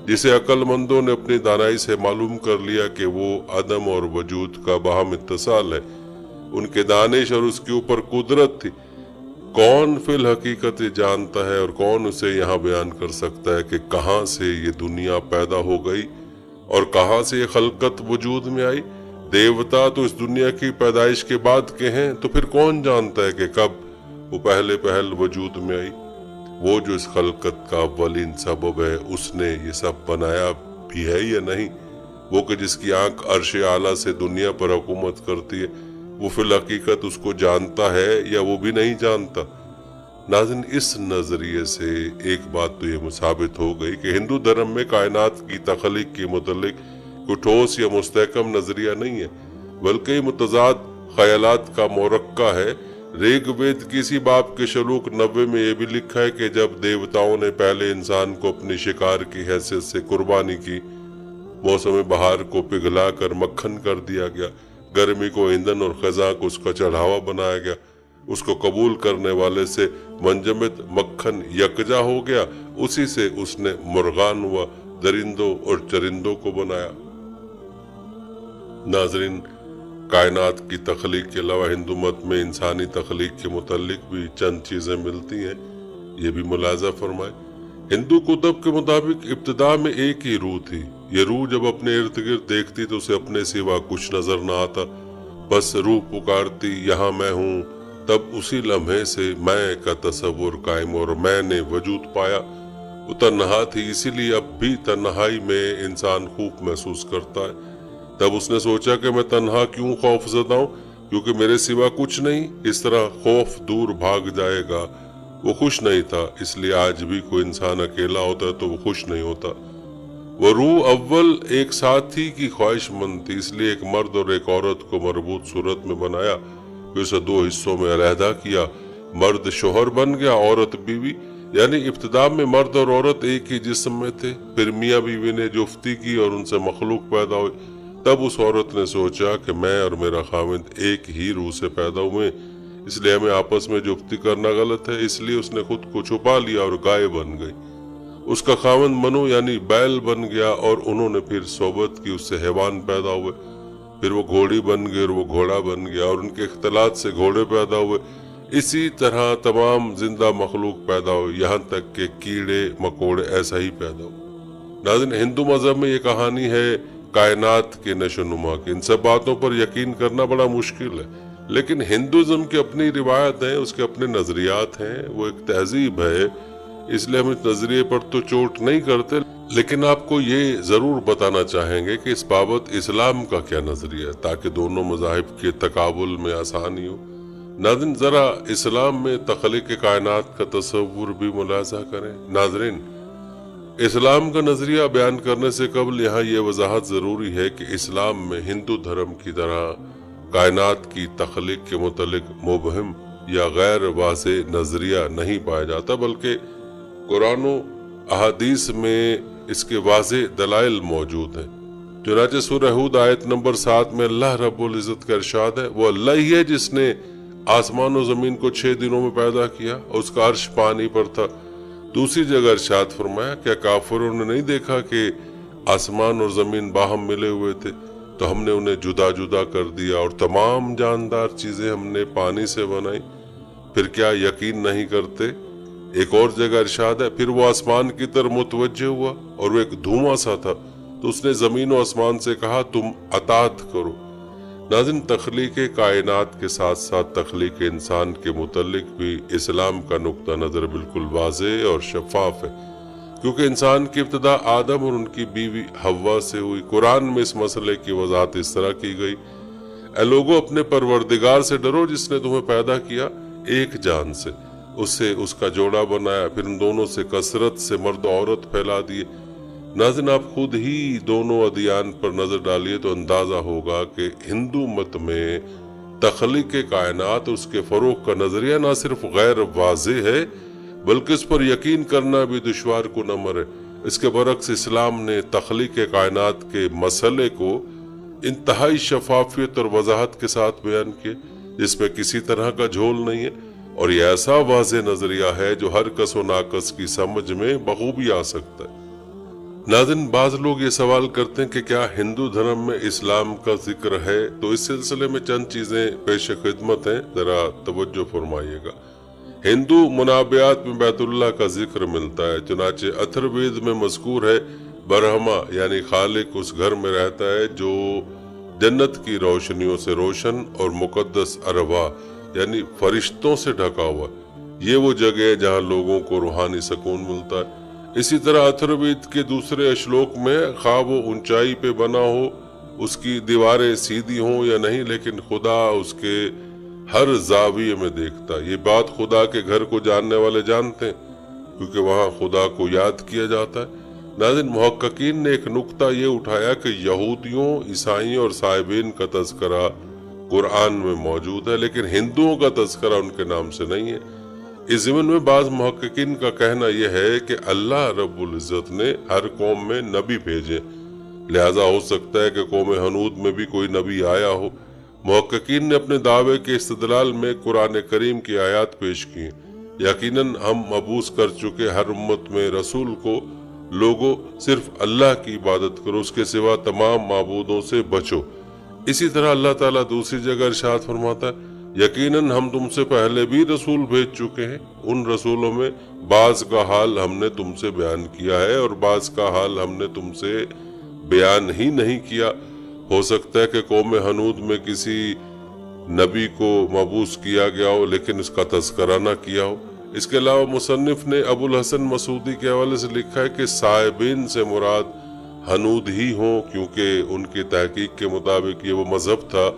जिसे अक्लमंदों ने अपनी दानाई से मालूम कर लिया कि वो अदम और वजूद का बाहम इत्तिसाल है। उनके दानिश और उसके ऊपर कुदरत थी। कौन फिल हकीकत ये जानता है और कौन उसे यहाँ बयान कर सकता है कि कहाँ से ये दुनिया पैदा हो गई और कहाँ से ये खलकत वजूद में आई। देवता तो इस दुनिया की पैदाइश के बाद के हैं, तो फिर कौन जानता है कि कब वो पहले पहल वजूद में आई। वो जो इस खलकत का अव्वलीन सबब है, उसने ये सब बनाया भी है या नहीं। वो कि जिसकी आंख अर्श आला से दुनिया पर हुकूमत करती है, वो फिल हकीकत उसको जानता है या वो भी नहीं जानता। नाज़रीन, इस नजरिए से एक बात तो ये साबित हो गई कि हिंदू धर्म में कायनात की तख्लीक के मुतल्लिक कोई ठोस या मुस्तहकम नजरिया नहीं है, बल्कि मुतज़ाद ख्यालात का मोरक्का है। ऋग्वेद किसी बाब के शलूक 90 में यह भी लिखा है कि जब देवताओं ने पहले इंसान को अपनी शिकार की हैसियत से कुर्बानी की, मौसम बहार को पिघला कर मक्खन कर दिया गया, गर्मी को ईंधन और खज़ां को उसका चढ़ावा बनाया गया। उसको कबूल करने वाले से मंजमद मक्खन यकजा हो गया, उसी से उसने मुर्गान हुआ, दरिंदों और चरिंदों को बनाया। नाजरीन, कायनात की तख्लीक के अलावा हिंदू मत में इंसानी तख्लीक के मुतालिक भी चंद चीज़ें मिलती हैं, ये भी मुलाजा फरमाए। हिंदू कुतुब के मुताबिक इब्तिदा में एक ही रूह थी। ये रूह जब अपने इर्द गिर्द देखती तो उसे अपने सिवा कुछ नजर न आता, बस रूह पुकारती यहाँ मैं हूँ। तब उसी लम्हे से मैं का तस्वुर कायम और मैंने वजूद पाया। वो तन्हा थी, इसीलिए अब भी तन्हाई में इंसान खूब महसूस करता है। तब उसने सोचा कि मैं तन्हा क्यों खौफज़दा हूँ, क्योंकि मेरे सिवा कुछ नहीं। इस तरह खौफ दूर भाग जाएगा। वो खुश नहीं था, इसलिए आज भी कोई इंसान अकेला होता है तो वो खुश नहीं होता। वो रूह अव्वल एक साथी की ख्वाहिशमंद थी, इसलिए एक मर्द और एक औरत को मरबूत सूरत में बनाया, फिर उसे दो हिस्सों में अलहदा किया। मर्द शोहर बन गया, औरत बीवी। यानी इब्तिदा में मर्द और औरत एक ही जिस्म में थे, फिर मियाँ बीवी ने जुफ्ती की और उनसे मखलूक पैदा हुई। तब उस औरत ने सोचा कि मैं और मेरा खाविंद एक ही रूह से पैदा हुए, इसलिए हमें आपस में जुफ्ती करना गलत है। इसलिए उसने खुद को छुपा लिया और गाय बन गई। اس کا خاوند منو یعنی بیل بن گیا اور انہوں نے پھر صحبت کی، اس سے حیوان پیدا ہوئے، پھر وہ گھوڑی بن گئے اور وہ گھوڑا بن گیا اور ان کے اختلاط سے گھوڑے پیدا ہوئے۔ اسی طرح تمام زندہ مخلوق پیدا ہوئے، یہاں تک کہ کیڑے مکوڑے ایسا ہی پیدا ہوئے۔ ناظرین، ہندو مذہب میں یہ کہانی ہے کائنات کے نشو و نما کی۔ ان سب باتوں پر یقین کرنا بڑا مشکل ہے، لیکن ہندوازم کی اپنی روایت ہیں، اس کے اپنے نظریات ہیں، وہ ایک تہذیب ہے، اس لیے ہم اس نظریے پر تو چوٹ نہیں کرتے، لیکن آپ کو یہ ضرور بتانا چاہیں گے کہ اس بابت اسلام کا کیا نظریہ ہے تاکہ دونوں مذاہب کے تقابل میں آسانی ہو۔ ناظرین، ذرا اسلام میں تخلیق کائنات کا تصور بھی ملاحظہ کریں۔ ناظرین، اسلام کا نظریہ بیان کرنے سے قبل یہاں یہ وضاحت ضروری ہے کہ اسلام میں ہندو دھرم کی طرح کائنات کی تخلیق کے متعلق مبہم یا غیر واضح نظریہ نہیں پایا جاتا، بلکہ قرآن و احادیث میں اس کے واضح دلائل موجود ہیں۔ چنانچہ سورہ ہود آیت نمبر 7 میں اللہ رب العزت کا ارشاد ہے، وہ اللہ ہی ہے جس نے آسمان و زمین کو 6 دنوں میں پیدا کیا اور اس کا عرش پانی پر تھا۔ دوسری جگہ ارشاد فرمایا، کیا کافروں نے نہیں دیکھا کہ آسمان اور زمین باہم ملے ہوئے تھے تو ہم نے انہیں جدا جدا کر دیا اور تمام جاندار چیزیں ہم نے پانی سے بنائی، پھر کیا یقین نہیں کرتے؟ ایک اور جگہ ارشاد ہے، پھر وہ آسمان کی طرف متوجہ ہوا اور وہ ایک دھواں سا تھا تو اس نے زمین و آسمان سے کہا تم اطاعت کرو۔ ناظرین، تخلیق کائنات کے ساتھ ساتھ تخلیق انسان کے متعلق بھی اسلام کا نقطہ نظر بالکل واضح اور شفاف ہے، کیونکہ انسان کی ابتدا آدم اور ان کی بیوی حوا سے ہوئی۔ قرآن میں اس مسئلے کی وضاحت اس طرح کی گئی، اے لوگو اپنے پروردگار سے ڈرو جس نے تمہیں پیدا کیا ایک جان سے، اس سے اس کا جوڑا بنایا، پھر ان دونوں سے کثرت سے مرد و عورت پھیلا دیے۔ ناظرین، آپ خود ہی دونوں ادیان پر نظر ڈالیے تو اندازہ ہوگا کہ ہندو مت میں تخلیق کائنات اور اس کے فروغ کا نظریہ نہ صرف غیر واضح ہے بلکہ اس پر یقین کرنا بھی دشوار کنمر ہے۔ اس کے برعکس اسلام نے تخلیق کائنات کے مسئلے کو انتہائی شفافیت اور وضاحت کے ساتھ بیان کیا، جس میں کسی طرح کا جھول نہیں ہے، اور یہ ایسا واضح نظریہ ہے جو ہر کس و ناقص کی سمجھ میں بخوبی آ سکتا ہے۔ ناظرین، بعض لوگ یہ سوال کرتے ہیں کہ کیا ہندو دھرم میں اسلام کا ذکر ہے؟ تو اس سلسلے میں چند چیزیں پیش خدمت ہیں، ذرا توجہ فرمائیے گا۔ ہندو منابعات میں بیت اللہ کا ذکر ملتا ہے، چنانچہ اتھر وید میں مذکور ہے برہما یعنی خالق اس گھر میں رہتا ہے جو جنت کی روشنیوں سے روشن اور مقدس ارواح یعنی فرشتوں سے ڈھکا ہوا۔ یہ وہ جگہ ہے جہاں لوگوں کو روحانی سکون ملتا ہے۔ اسی طرح اتھروید کے دوسرے اشلوک میں خواہ وہ اونچائی پہ بنا ہو، اس کی دیواریں سیدھی ہوں یا نہیں، لیکن خدا اس کے ہر زاویے میں دیکھتا ہے۔ یہ بات خدا کے گھر کو جاننے والے جانتے ہیں کیونکہ وہاں خدا کو یاد کیا جاتا ہے۔ ناظرین، محققین نے ایک نقطہ یہ اٹھایا کہ یہودیوں، عیسائیوں اور صائبین کا تذکرہ قرآن میں موجود ہے لیکن ہندوؤں کا تذکرہ ان کے نام سے نہیں ہے۔ اس ضمن میں بعض محققین کا کہنا یہ ہے کہ اللہ رب العزت نے ہر قوم میں نبی بھیجے، لہذا ہو سکتا ہے کہ قوم ہنود میں بھی کوئی نبی آیا ہو۔ محققین نے اپنے دعوے کے استدلال میں قرآن کریم کی آیات پیش کی ہیں۔ یقیناً ہم مبعوث کر چکے ہر امت میں رسول کو لوگوں صرف اللہ کی عبادت کرو، اس کے سوا تمام معبودوں سے بچو۔ اسی طرح اللہ تعالیٰ دوسری جگہ ارشاد فرماتا ہے، یقیناً ہم تم سے پہلے بھی رسول بھیج چکے ہیں، ان رسولوں میں بعض کا حال ہم نے تم سے بیان کیا ہے اور بعض کا حال ہم نے تم سے بیان ہی نہیں کیا۔ ہو سکتا ہے کہ قوم ہنود میں کسی نبی کو مبعوث کیا گیا ہو لیکن اس کا تذکرہ نہ کیا ہو۔ اس کے علاوہ مصنف نے ابو الحسن مسعودی کے حوالے سے لکھا ہے کہ صائبین سے مراد ہنود ہی ہوں، کیونکہ ان کی تحقیق کے مطابق یہ وہ مذہب تھا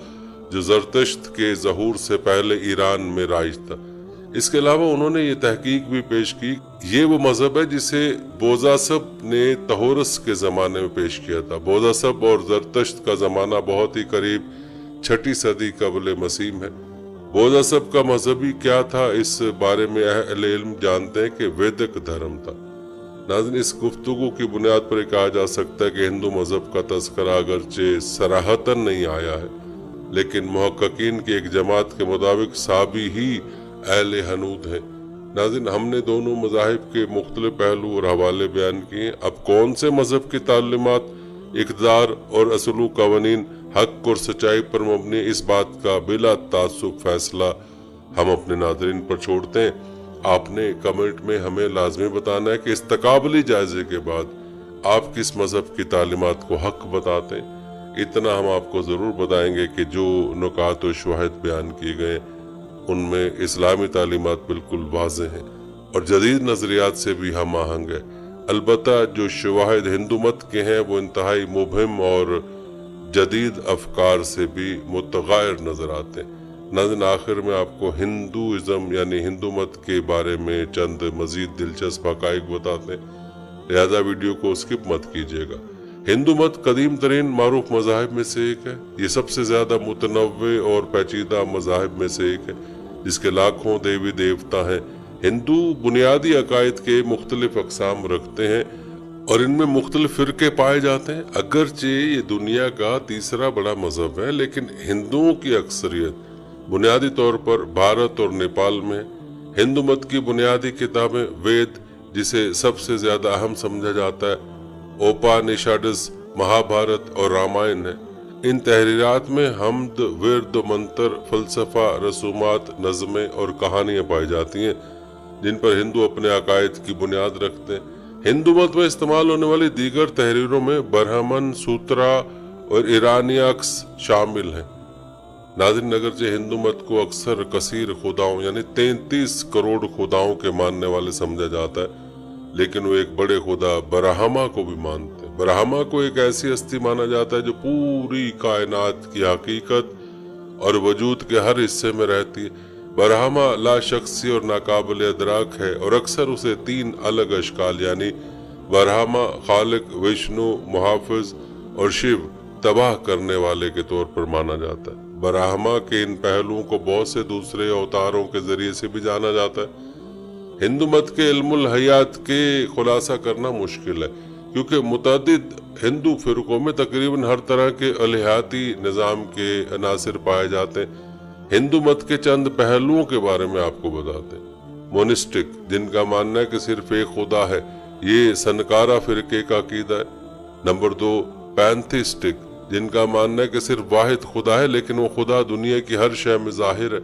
جو زرتشت کے ظہور سے پہلے ایران میں رائج تھا۔ اس کے علاوہ انہوں نے یہ تحقیق بھی پیش کی، یہ وہ مذہب ہے جسے بوذاسب نے تہورس کے زمانے میں پیش کیا تھا۔ بوذاسب اور زرتشت کا زمانہ بہت ہی قریب 6 صدی قبل مسیح ہے۔ بوذاسب کا مذہبی کیا تھا، اس بارے میں اہل علم جانتے ہیں کہ ویدک دھرم تھا۔ ناظرین، اس گفتگو کی بنیاد پر کہا جا سکتا ہے کہ ہندو مذہب کا تذکرہ اگرچہ صراحتاً نہیں آیا ہے لیکن محققین کی ایک جماعت کے مطابق صابی ہی اہل ہنود ہیں۔ नाज़रीन, हमने दोनों मज़ाहिब के मुख्तलिफ पहलू और हवाले बयान किए। अब कौन से मज़हब की तालीमात, इक़्तिदार और असलू क़वानीन हक़ और सच्चाई पर मबनी, इस बात का बिला तासुब फैसला हम अपने नाज़रीन पर छोड़ते हैं। आपने कमेंट में हमें लाजमी बताना है कि इस तकाबली जायजे के बाद आप किस मज़हब की तालीमात को हक़ बताते हैं। इतना हम आपको ज़रूर बताएंगे कि जो नुकात और शवाहिद बयान किए गए उनमें इस्लामी तालीमात बिल्कुल वाज़ेह हैं और जदीद नज़रियात से भी हम आहंग है। अलबत्ता जो शवाहिद हिंदू मत के हैं वो इंतहाई मुबहिम और जदीद अफकार से भी मुतग़ायर नज़र आते हैं। नाज़रीन, आखिर में आपको हिंदुइज़्म यानी हिंदू मत के बारे में चंद मज़ीद दिलचस्प हक़ाइक़ बताते हैं, लिहाजा वीडियो को स्किप मत कीजिएगा। हिंदू मत कदीम तरीन मारूफ मज़ाहिब में से एक है। ये सबसे ज़्यादा मुतनव्वे और पेचीदा मज़ाहिब में से एक है, जिसके लाखों देवी देवता हैं। हिंदू बुनियादी अकायद के मुख्तलिफ अक़साम रखते हैं और इनमें मुख्तलिफ फ़िरके पाए जाते हैं। अगरचे ये दुनिया का तीसरा बड़ा मज़हब है, लेकिन हिंदुओं की अक्सरियत बुनियादी तौर पर भारत और नेपाल में। हिंदू मत की बुनियादी किताबें वेद, जिसे सबसे ज़्यादा अहम समझा जाता है, उपनिषद्स, महाभारत और रामायण है। इन तहरीरात में हम्द, विर्द, मंत्र, फ़लसफ़ा, रसूमात, नज़में और कहानियाँ पाई जाती हैं, जिन पर हिंदू अपने अकायद की बुनियाद रखते हैं। हिंदू मत में इस्तेमाल होने वाली दीगर तहरीरों में ब्राह्मण सूत्रा और ईरानियाक्स शामिल हैं। नाज़रीन, अगरचे हिंदू मत को अक्सर कसीर खुदाओं यानी 33 करोड़ खुदाओं के मानने वाले समझा जाता है, लेकिन वो एक बड़े खुदा ब्रह्मा को भी मानते हैं। ब्रह्मा को एक ऐसी हस्ती माना जाता है जो पूरी कायनात की हकीकत और वजूद के हर हिस्से में रहती है। ब्रह्मा ला शख्सी और नाकाबिल अदराक है और अक्सर उसे 3 अलग अशकाल यानी ब्रह्मा, खालिक, विष्णु, मुहाफिज और शिव, तबाह करने वाले के तौर पर माना जाता है। ब्रह्मा के इन पहलुओं को बहुत से दूसरे अवतारों के जरिए से भी जाना जाता है। हिंदू मत के इल्मुल हयात के खुलासा करना मुश्किल है, क्योंकि मुतअद्दिद हिंदू फिरकों में तकरीबन हर तरह के अलहाती निज़ाम के अनासिर पाए जाते हैं। हिंदू मत के चंद पहलुओं के बारे में आपको बताते हैं। मोनिस्टिक, जिनका मानना है कि सिर्फ एक खुदा है, ये सनकारा फिरके का अकीदा है। नंबर 2, पैंथिस्टिक, जिनका मानना है कि सिर्फ वाहिद खुदा है, लेकिन वो खुदा दुनिया की हर शय में जाहिर है।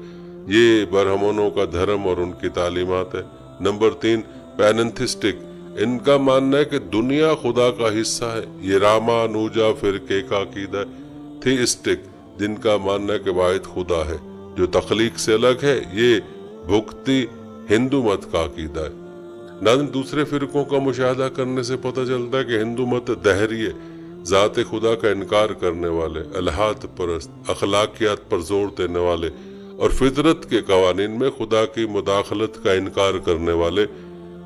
ये ब्राह्मणों का धर्म और उनकी तालीमात है। नंबर 3, पैनथिस्टिक, इनका मानना है कि दुनिया खुदा का हिस्सा है। ये रामानुजा फिरके का अकीदा है। थीइस्टिक, जिनका मानना है कि वाहिद खुदा है जो तख्लीक से अलग है। ये भुक्ति हिंदू मत का अकीदा है। नाज़रीन, दूसरे फिरकों का मुशाहदा करने से पता चलता है कि हिंदू मत दहरिये, ज़ात खुदा का इनकार करने वाले, अलहात परस्त, अखलाकियात पर जोर देने वाले और फितरत के कवानीन में खुदा की मुदाखलत का इनकार करने वाले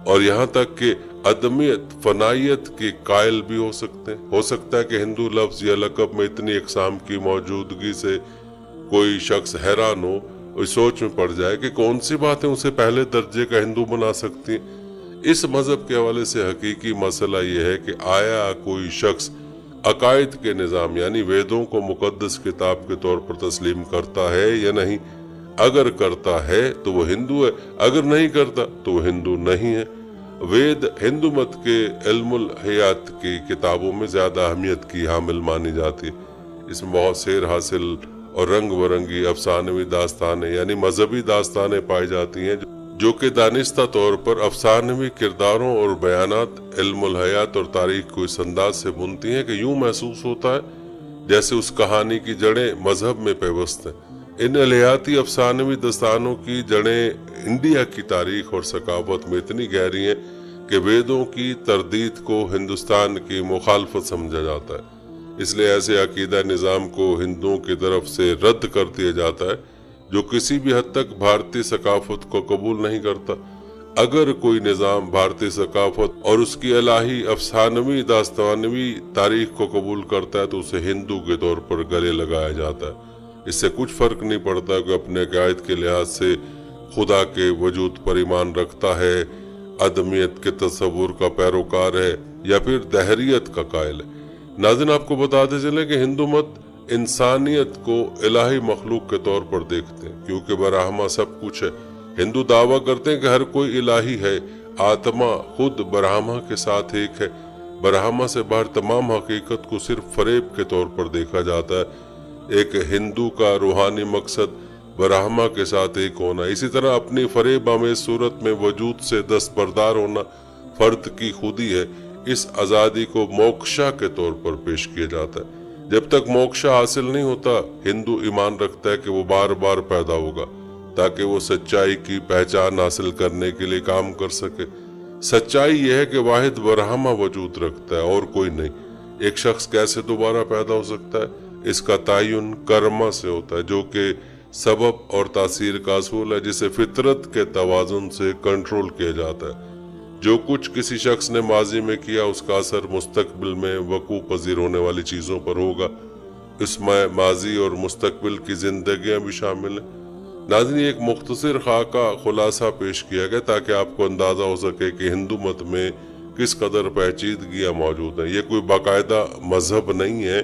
और यहाँ तक कि अदमियत, फनाइयत के कायल भी हो सकते हैं। हो सकता है कि हिंदू लफ्ज़ या लक़ब में इतनी इक़साम की मौजूदगी से कोई शख्स हैरान हो और सोच में पड़ जाए कि कौन सी बातें उसे पहले दर्जे का हिंदू बना सकती हैं। इस मज़हब के हवाले से हकीकी मसला ये है कि आया कोई शख्स अकायद के निज़ाम यानी वेदों को मुक़द्दस किताब के तौर पर तस्लीम करता है या नहीं। अगर करता है तो वो हिंदू है, अगर नहीं करता तो वो हिंदू नहीं है। वेद हिंदू मत के इल्मुल हयात की किताबों में ज़्यादा अहमियत की हामिल मानी जाती है। इसमें बहुत सेर हासिल और रंग बरंगी अफसानवी दास्तानें यानी मजहबी दास्तानें पाई जाती हैं, जो कि दानिस्ता तौर पर अफसानवी किरदारों और बयानात इल्मुल हयात और तारीख को इस अंदाज से बुनती हैं कि यूं महसूस होता है जैसे उस कहानी की जड़ें मजहब में पेवस्त हैं। इन अलहाती अफसानवी दास्तानों की जड़ें इंडिया की तारीख और सकाफत में इतनी गहरी हैं कि वेदों की तरदीद को हिंदुस्तान की मुखालफत समझा जाता है। इसलिए ऐसे अकीदा निज़ाम को हिंदुओं की तरफ से रद्द कर दिया जाता है जो किसी भी हद तक भारतीय सकाफत को कबूल नहीं करता। अगर कोई निज़ाम भारतीय सकाफत और उसकी इलाही अफसानवी दास्तानवी तारीख को कबूल करता है तो उसे हिंदू के तौर पर गले लगाया जाता है। इससे कुछ फर्क नहीं पड़ता कि अपने अकायद के लिहाज से खुदा के वजूद पर ईमान रखता है, अदमियत के तस्वुर का पैरोकार है या फिर दहरियत का कायल है। नाज़रीन, आपको बताते चले कि हिंदू मत इंसानियत को इलाही मखलूक के तौर पर देखते हैं, क्योंकि ब्रह्मा सब कुछ है ہندو دعویٰ کرتے ہیں کہ ہر کوئی الہی ہے، آتما خود برہما کے ساتھ ایک ہے، برہما سے باہر تمام حقیقت کو صرف فریب کے طور پر دیکھا جاتا ہے۔ ایک ہندو کا روحانی مقصد برہما کے ساتھ ایک ہونا، اسی طرح اپنی فریب آمیز صورت میں وجود سے دستبردار ہونا فرد کی خودی ہے۔ اس آزادی کو موکشا کے طور پر پیش کیا جاتا ہے۔ جب تک موکشا حاصل نہیں ہوتا، ہندو ایمان رکھتا ہے کہ وہ بار بار پیدا ہوگا تاکہ وہ سچائی کی پہچان حاصل کرنے کے لیے کام کر سکے۔ سچائی یہ ہے کہ واحد برہما وجود رکھتا ہے اور کوئی نہیں۔ ایک شخص کیسے دوبارہ پیدا ہو سکتا ہے؟ اس کا تعین کرما سے ہوتا ہے، جو کہ سبب اور تاثیر کا اصول ہے، جسے فطرت کے توازن سے کنٹرول کیا جاتا ہے۔ جو کچھ کسی شخص نے ماضی میں کیا، اس کا اثر مستقبل میں وقوع پذیر ہونے والی چیزوں پر ہوگا۔ اس میں ماضی اور مستقبل کی زندگیاں بھی شامل ہیں۔ ناظرین، ایک مختصر خاکہ خلاصہ پیش کیا گیا تاکہ آپ کو اندازہ ہو سکے کہ ہندو مت میں کس قدر پیچیدگیاں موجود ہیں۔ یہ کوئی باقاعدہ مذہب نہیں ہے،